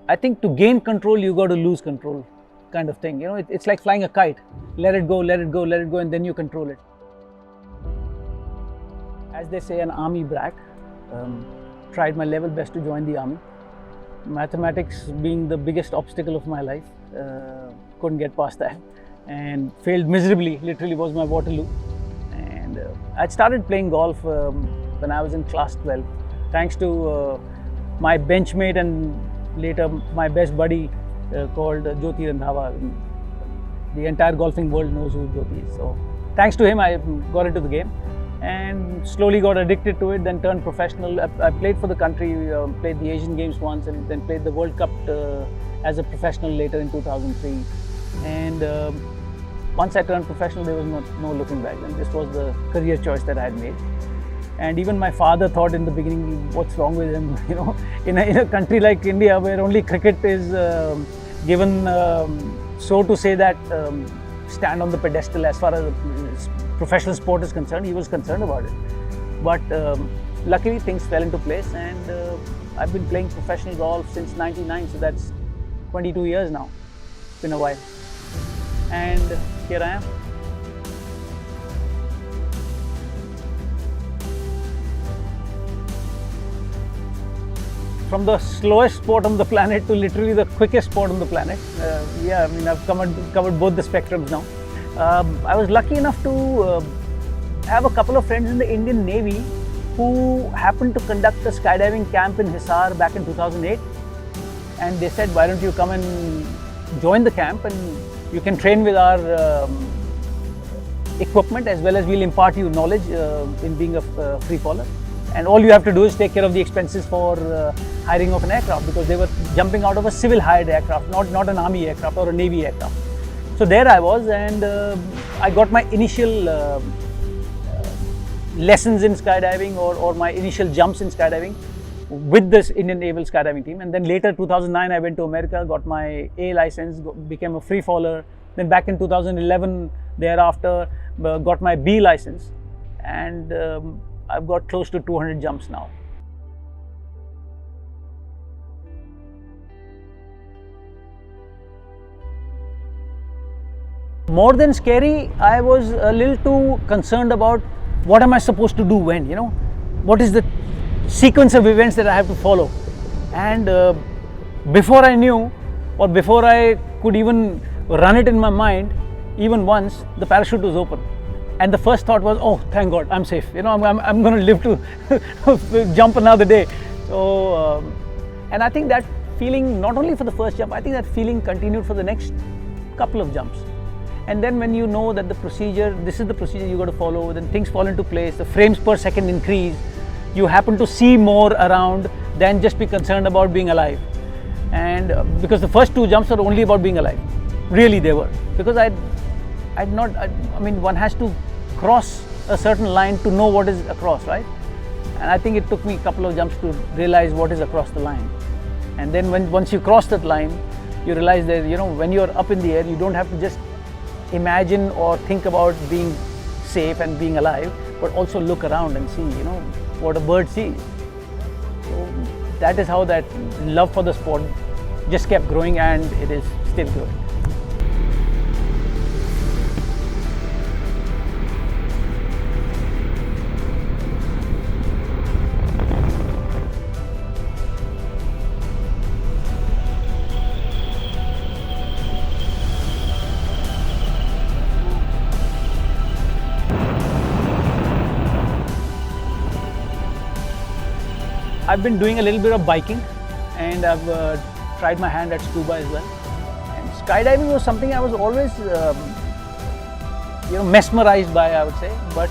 I think to gain control, you got to lose control, kind of thing. You know, it's like flying a kite. Let it go, let it go, let it go, and then you control it. As they say, an army brat. Tried my level best to join the army. Mathematics being the biggest obstacle of my life, couldn't get past that, and failed miserably. Literally was my Waterloo. And I started playing golf when I was in class 12, thanks to my benchmate and later my best buddy called Jyoti Randhawa. The entire golfing world knows who Jyoti is. So thanks to him, I got into the game and slowly got addicted to it, then turned professional. I played for the country, played the Asian Games once, and then played the World Cup as a professional later in 2003. And once I turned professional, there was no looking back, and this was the career choice that I had made. And even my father thought in the beginning, what's wrong with him? You know, in a country like India where only cricket is given, so to say, that stand on the pedestal as far as professional sport is concerned, he was concerned about it. But luckily things fell into place, and I've been playing professional golf since '99, so that's 22 years now. It's been a while. And here I am. From the slowest sport on the planet to literally the quickest sport on the planet. Yeah, I mean, I've covered both the spectrums now. I was lucky enough to have a couple of friends in the Indian Navy who happened to conduct a skydiving camp in Hisar back in 2008. And they said, why don't you come and join the camp, and you can train with our equipment, as well as we'll impart you knowledge in being a free faller. And all you have to do is take care of the expenses for hiring of an aircraft, because they were jumping out of a civil hired aircraft, not an army aircraft or a navy aircraft. So there I was, and I got my initial lessons in skydiving, or my initial jumps in skydiving with this Indian Naval skydiving team. And then later, 2009, I went to America, got my A license, became a free faller. Then back in 2011, thereafter, got my B license, and I've got close to 200 jumps now. More than scary, I was a little too concerned about what am I supposed to do when, you know, what is the sequence of events that I have to follow. And before I knew, or before I could even run it in my mind, even once, the parachute was open. And the first thought was, oh, thank God, I'm safe. You know, I'm going to live to jump another day. So, and I think that feeling, not only for the first jump, I think that feeling continued for the next couple of jumps. And then when you know that the procedure, this is the procedure you got to follow, then things fall into place, the frames per second increase, you happen to see more around than just be concerned about being alive. And because the first two jumps are only about being alive. Really they were. Because I mean, one has to cross a certain line to know what is across, right? And I think it took me a couple of jumps to realize what is across the line. And then once you cross that line, you realize that, you know, when you're up in the air, you don't have to just imagine or think about being safe and being alive, but also look around and see, you know, what a bird sees. So that is how that love for the sport just kept growing, and it is still growing. I've been doing a little bit of biking, and I've tried my hand at scuba as well. And skydiving was something I was always, you know, mesmerized by, I would say, but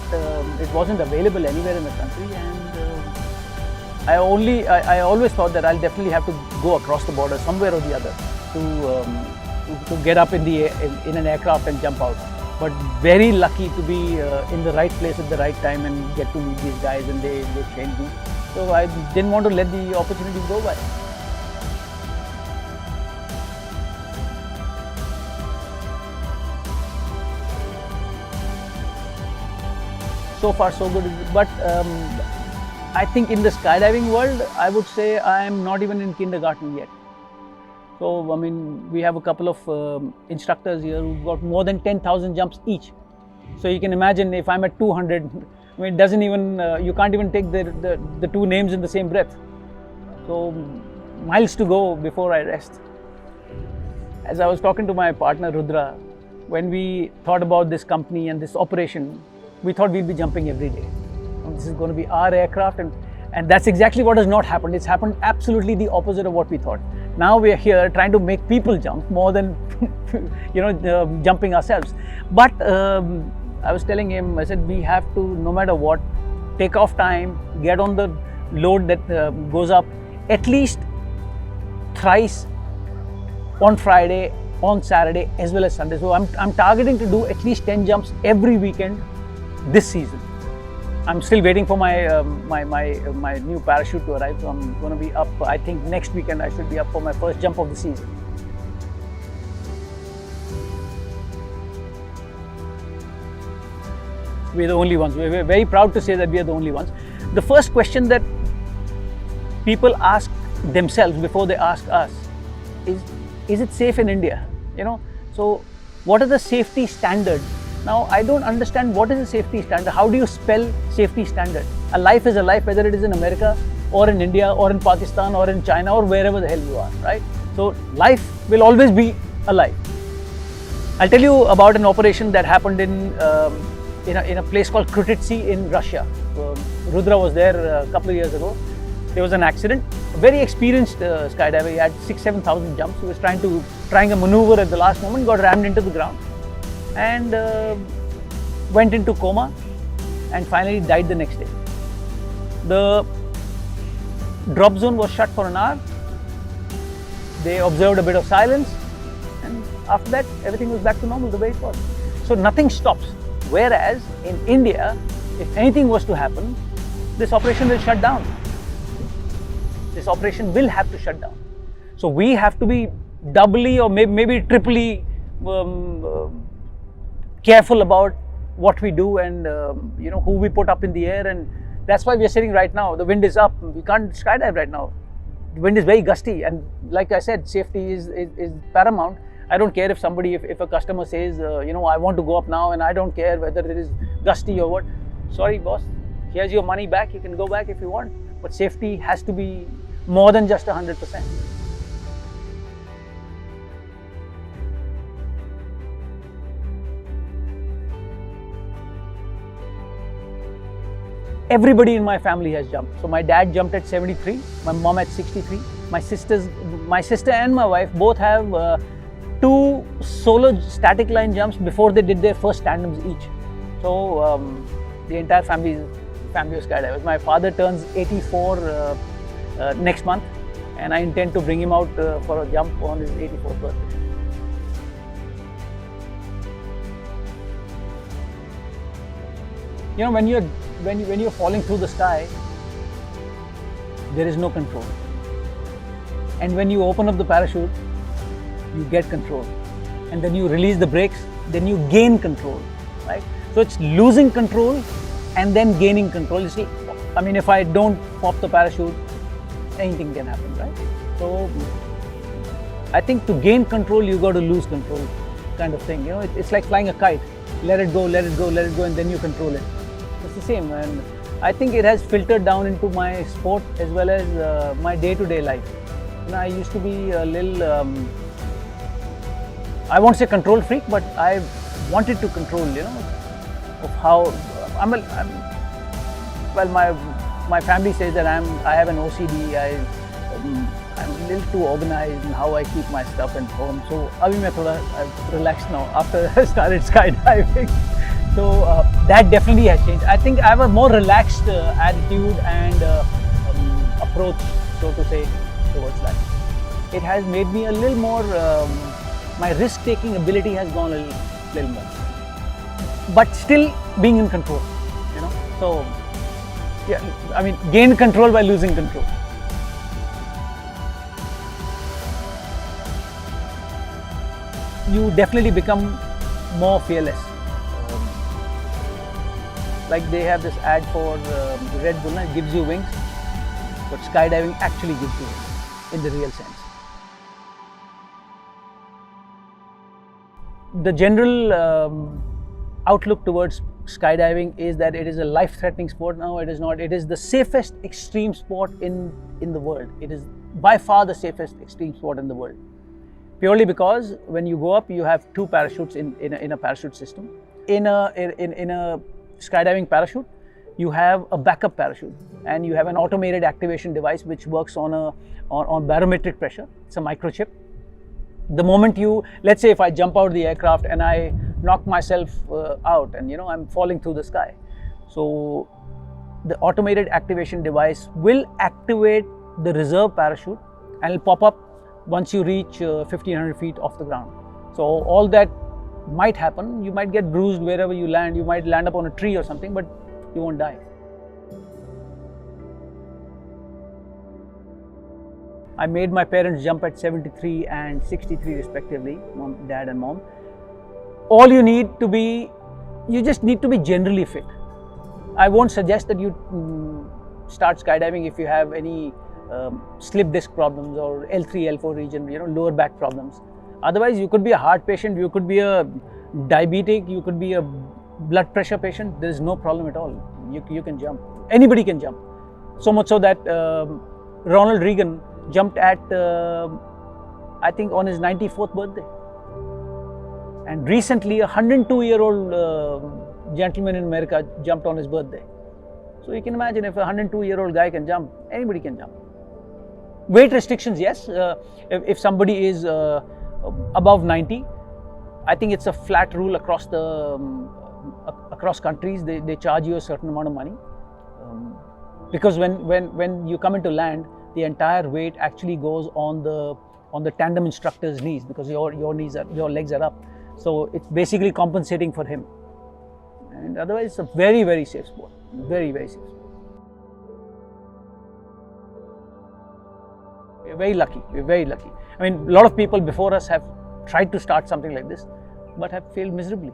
it wasn't available anywhere in the country. And I always thought that I'll definitely have to go across the border somewhere or the other to get up in an aircraft and jump out. But very lucky to be in the right place at the right time and get to meet these guys, and they trained me. So I didn't want to let the opportunity go by. So far so good, but I think in the skydiving world, I would say I am not even in kindergarten yet. So, I mean, we have a couple of instructors here who've got more than 10,000 jumps each. So you can imagine if I'm at 200, I mean, it doesn't even, you can't even take the two names in the same breath. So miles to go before I rest. As I was talking to my partner Rudra, when we thought about this company and this operation, we thought we'd be jumping every day. And this is going to be our aircraft, and that's exactly what has not happened. It's happened absolutely the opposite of what we thought. Now we are here trying to make people jump more than jumping ourselves. But I was telling him, I said, we have to, no matter what, take off time, get on the load that goes up at least thrice on Friday, on Saturday, as well as Sunday. So I'm targeting to do at least 10 jumps every weekend this season. I'm still waiting for my my new parachute to arrive. So I'm going to be up. I think next weekend I should be up for my first jump of the season. We're the only ones. We're very proud to say that we are the only ones. The first question that people ask themselves before they ask us is it safe in India? So what are the safety standards? Now, I don't understand what is a safety standard. How do you spell safety standard? A life is a life, whether it is in America or in India or in Pakistan or in China or wherever the hell you are, right? So life will always be a life. I'll tell you about an operation that happened in a place called Krutitsy in Russia. Rudra was there a couple of years ago. There was an accident. A very experienced skydiver. He had 6,000-7,000 jumps. He was trying a maneuver at the last moment, got rammed into the ground, and went into coma, and finally died the next day. The drop zone was shut for an hour. They observed a bit of silence, and after that, everything was back to normal the way it was. So nothing stops. Whereas in India, if anything was to happen, this operation will shut down. This operation will have to shut down. So we have to be doubly or maybe triply careful about what we do and who we put up in the air, and that's why we are sitting right now. The wind is up. We can't skydive right now. The wind is very gusty, and like I said, safety is paramount. I don't care if a customer says, I want to go up now, and I don't care whether it is gusty or what. Sorry, boss. Here's your money back. You can go back if you want, but safety has to be more than just 100%. Everybody in my family has jumped. So my dad jumped at 73, my mom at 63. My sister and my wife both have 2 solo static line jumps before they did their first tandems each. So the entire family is skydivers. My father turns 84 next month, and I intend to bring him out for a jump on his 84th birthday. When you're falling through the sky, there is no control. And when you open up the parachute, you get control. And then you release the brakes, then you gain control, right? So it's losing control and then gaining control. You see, I mean, if I don't pop the parachute, anything can happen, right? So I think to gain control, you got to lose control, kind of thing. It's like flying a kite. Let it go, and then you control it. It's the same, and I think it has filtered down into my sport as well as my day-to-day life. I used to be a little, I won't say control freak, but I wanted to control, of how my family says that I have an OCD. I'm a little too organized in how I keep my stuff at home. So I've relaxed now after I started skydiving. So that definitely has changed. I think I have a more relaxed attitude and approach, so to say, towards life. It has made me a little more, my risk-taking ability has gone a little more. But still being in control, So, yeah, I mean, gain control by losing control. You definitely become more fearless. Like they have this ad for Red Bull, it gives you wings, but skydiving actually gives you wings in the real sense. the general outlook towards skydiving is that it is a life-threatening sport. No, it is not. It is the safest extreme sport in the world. It is by far the safest extreme sport in the world. Purely because when you go up, you have two parachutes in a parachute system. In a skydiving parachute, you have a backup parachute, and you have an automated activation device which works on barometric pressure. It's a microchip. The moment let's say if I jump out of the aircraft and I knock myself out, and I'm falling through the sky, so the automated activation device will activate the reserve parachute and it'll pop up once you reach 1500 feet off the ground. So all that might happen. You might get bruised wherever you land. You might land up on a tree or something, but you won't die. I made my parents jump at 73 and 63 respectively, dad and mom. All you just need to be generally fit. I won't suggest that you start skydiving if you have any slip disc problems or L3, L4 region, lower back problems. Otherwise, you could be a heart patient, you could be a diabetic, you could be a blood pressure patient. There is no problem at all. You can jump. Anybody can jump. So much so that Ronald Reagan jumped at, I think, on his 94th birthday. And recently, a 102-year-old gentleman in America jumped on his birthday. So you can imagine, if a 102-year-old guy can jump, anybody can jump. Weight restrictions, yes. If somebody is above 90, I think it's a flat rule across countries. They charge you a certain amount of money, because when you come into land, the entire weight actually goes on the tandem instructor's knees, because your legs are up. So it's basically compensating for him. And otherwise, it's a very, very safe sport. Very, very safe sport. We're very lucky. We're very lucky. I mean, a lot of people before us have tried to start something like this, but have failed miserably.